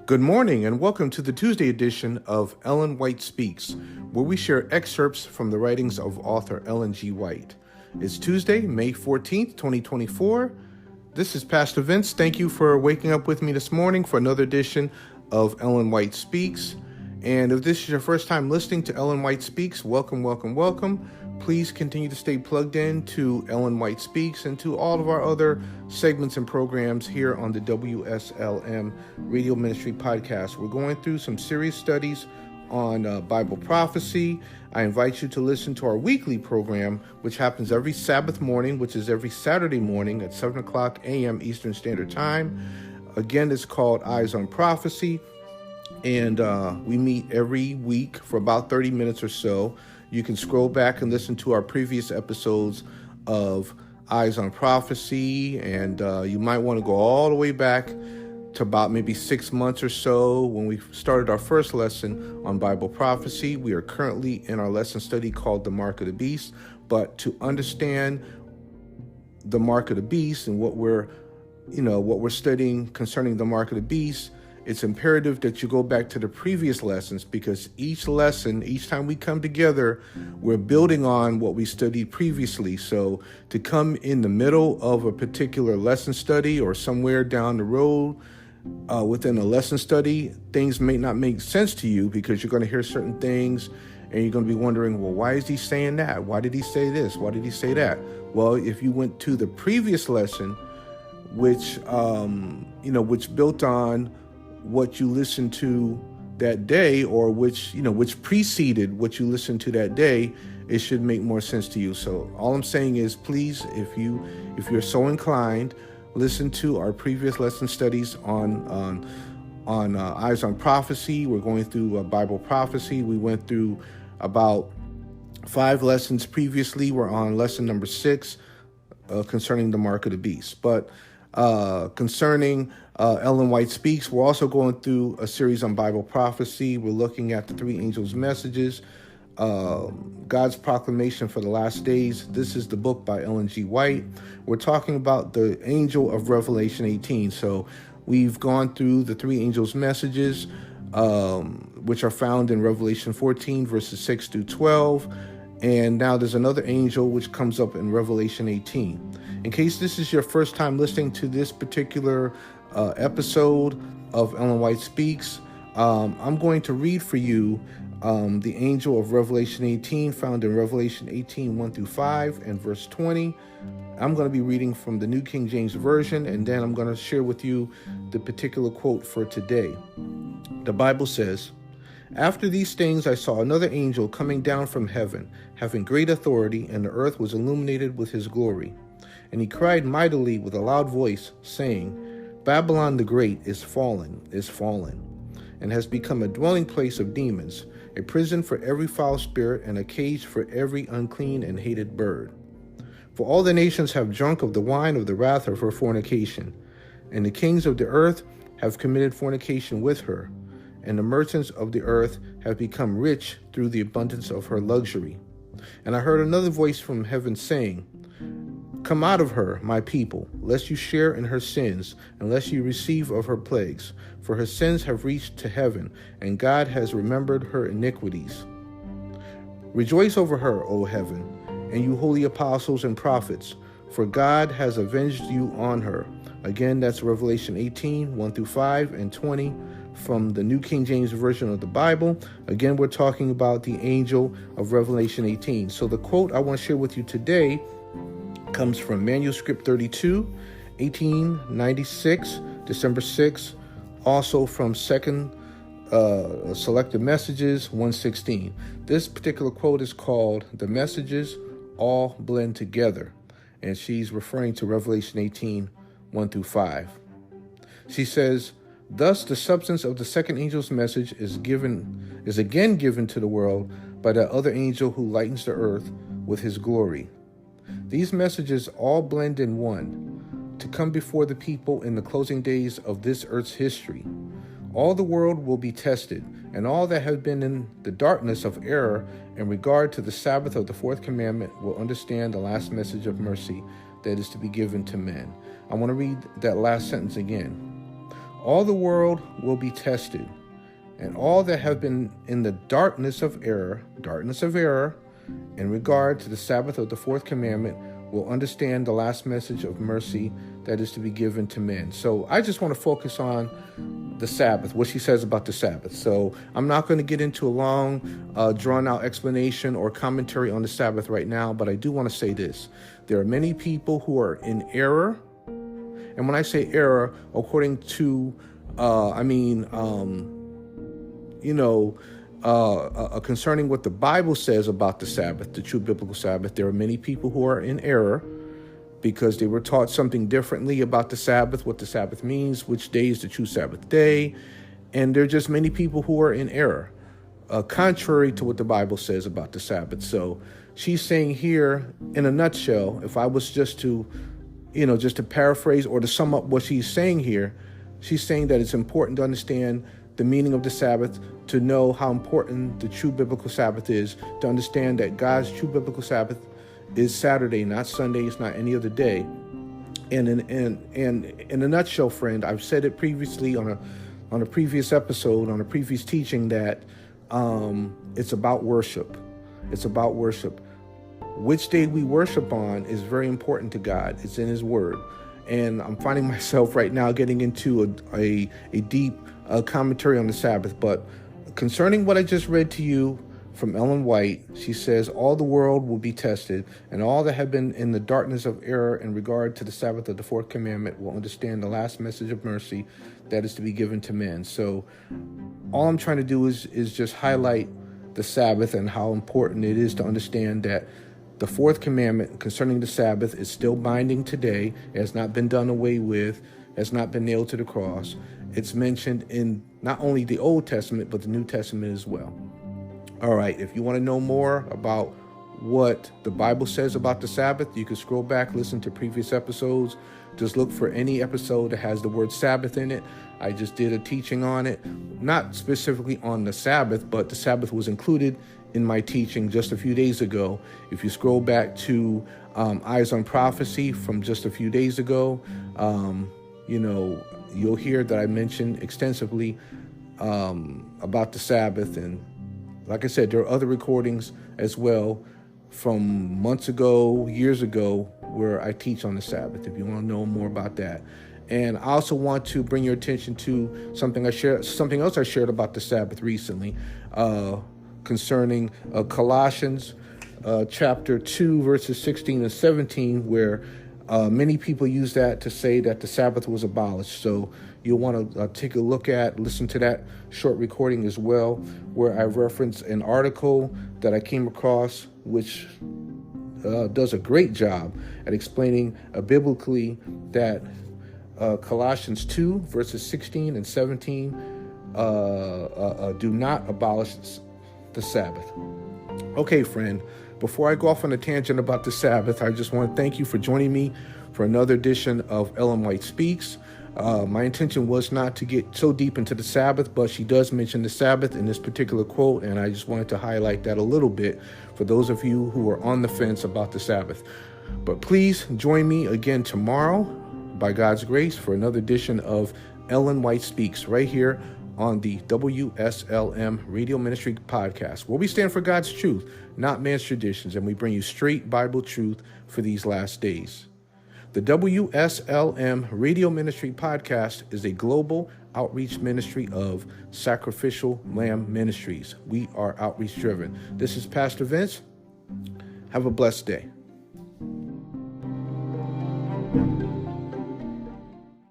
Good morning and welcome to the Tuesday edition of Ellen White Speaks, where we share excerpts from the writings of author Ellen G. White. It's Tuesday, May 14th, 2024. This is Pastor Vince. Thank you for waking up with me this morning for another edition of Ellen White Speaks. And if this is your first time listening to Ellen White Speaks, welcome. Please continue to stay plugged in to Ellen White Speaks and to all of our other segments and programs here on the WSLM Radio Ministry Podcast. We're going through some serious studies on Bible prophecy. I invite you to listen to our weekly program, which happens every Sabbath morning, which is every Saturday morning at 7 o'clock a.m. Eastern Standard Time. Again, it's called Eyes on Prophecy, and we meet every week for about 30 minutes or so. You can scroll back and listen to our previous episodes of Eyes on Prophecy, and you might want to go all the way back to about maybe 6 months or so when we started our first lesson on Bible prophecy. We are currently in our lesson study called The Mark of the Beast, but to understand the Mark of the Beast and what we're studying concerning the Mark of the Beast, it's imperative that you go back to the previous lessons, because each lesson, each time we come together, we're building on what we studied previously. So to come in the middle of a particular lesson study or somewhere down the road within a lesson study, things may not make sense to you because you're going to hear certain things and you're going to be wondering, well, why is he saying that? Why did he say this? Why did he say that? Well, if you went to the previous lesson, which built on what you listened to that day, or which preceded what you listened to that day, it should make more sense to you. So all I'm saying is, please, if you're so inclined, listen to our previous lesson studies on Eyes on Prophecy. We're going through Bible prophecy. We went through about 5 lessons previously. We're on lesson number 6 concerning the Mark of the Beast. But concerning Ellen White Speaks, we're also going through a series on Bible prophecy. We're looking at the 3 angels' messages, God's proclamation for the last days. This is the book by Ellen G. White. We're talking about the angel of Revelation 18. So we've gone through the 3 angels' messages, which are found in Revelation 14, verses 6 through 12. And now there's another angel which comes up in Revelation 18. In case this is your first time listening to this particular episode of Ellen White Speaks, I'm going to read for you the angel of Revelation 18, found in Revelation 18, 1 through 5 and verse 20. I'm going to be reading from the New King James Version, and then I'm going to share with you the particular quote for today. The Bible says, "After these things I saw another angel coming down from heaven, having great authority, and the earth was illuminated with his glory. And he cried mightily with a loud voice, saying, Babylon the Great is fallen, and has become a dwelling place of demons, a prison for every foul spirit, and a cage for every unclean and hated bird. For all the nations have drunk of the wine of the wrath of her fornication, and the kings of the earth have committed fornication with her, and the merchants of the earth have become rich through the abundance of her luxury. And I heard another voice from heaven saying, Come out of her, my people, lest you share in her sins, and lest you receive of her plagues. For her sins have reached to heaven, and God has remembered her iniquities. Rejoice over her, O heaven, and you holy apostles and prophets, for God has avenged you on her." Again, that's Revelation 18, 1 through 5 and 20 from the New King James Version of the Bible. Again, we're talking about the angel of Revelation 18. So the quote I want to share with you today comes from Manuscript 32, 1896, December 6, also from Second Selected Messages 116. This particular quote is called "The Messages All Blend Together," and she's referring to Revelation 18, 1 through 5. She says, "Thus the substance of the second angel's message is again given to the world by that other angel who lightens the earth with his glory. These messages all blend in one, to come before the people in the closing days of this earth's history. All the world will be tested, and all that have been in the darkness of error in regard to the Sabbath of the fourth commandment will understand the last message of mercy that is to be given to men." I want to read that last sentence again. All the world will be tested, and all that have been in the darkness of error, in regard to the Sabbath of the fourth commandment, will understand the last message of mercy that is to be given to men. So I just want to focus on the Sabbath, what she says about the Sabbath. So I'm not going to get into a long, drawn-out explanation or commentary on the Sabbath right now, but I do want to say this. There are many people who are in error, and when I say error, according to, concerning what the Bible says about the Sabbath, the true biblical Sabbath, there are many people who are in error because they were taught something differently about the Sabbath, what the Sabbath means, which day is the true Sabbath day. And there are just many people who are in error, contrary to what the Bible says about the Sabbath. So she's saying here, in a nutshell, if I was just to paraphrase or to sum up what she's saying here, she's saying that it's important to understand the meaning of the Sabbath, to know how important the true biblical Sabbath is, to understand that God's true biblical Sabbath is Saturday, not Sunday, it's not any other day. And in a nutshell, friend, I've said it previously on a previous episode, on a previous teaching, that it's about worship. It's about worship. Which day we worship on is very important to God. It's in His Word. And I'm finding myself right now getting into a deep commentary on the Sabbath. But concerning what I just read to you from Ellen White, she says, all the world will be tested, and all that have been in the darkness of error in regard to the Sabbath of the fourth commandment will understand the last message of mercy that is to be given to men. So all I'm trying to do is just highlight the Sabbath and how important it is to understand that the fourth commandment concerning the Sabbath is still binding today. It has not been done away with, has not been nailed to the cross. It's mentioned in not only the Old Testament, but the New Testament as well. All right, if you want to know more about what the Bible says about the Sabbath, you can scroll back, listen to previous episodes. Just look for any episode that has the word Sabbath in it. I just did a teaching on it, not specifically on the Sabbath, but the Sabbath was included in my teaching just a few days ago. If you scroll back to Eyes on Prophecy from just a few days ago, you'll hear that I mentioned extensively about the Sabbath. And like I said, there are other recordings as well from months ago, years ago, where I teach on the Sabbath, if you want to know more about that. And I also want to bring your attention to something else I shared about the Sabbath recently, concerning Colossians chapter 2, verses 16 and 17, where many people use that to say that the Sabbath was abolished. So you'll want to take a listen to that short recording as well, where I reference an article that I came across, which does a great job at explaining biblically that Colossians 2, verses 16 and 17 do not abolish the Sabbath. Okay, friend, before I go off on a tangent about the Sabbath, I just want to thank you for joining me for another edition of Ellen White Speaks. My intention was not to get so deep into the Sabbath, but she does mention the Sabbath in this particular quote, and I just wanted to highlight that a little bit for those of you who are on the fence about the Sabbath. But please join me again tomorrow, by God's grace, for another edition of Ellen White Speaks right here on the WSLM Radio Ministry Podcast, where we stand for God's truth, not man's traditions, and we bring you straight Bible truth for these last days. The WSLM Radio Ministry Podcast is a global outreach ministry of Sacrificial Lamb Ministries. We are outreach driven. This is Pastor Vince. Have a blessed day.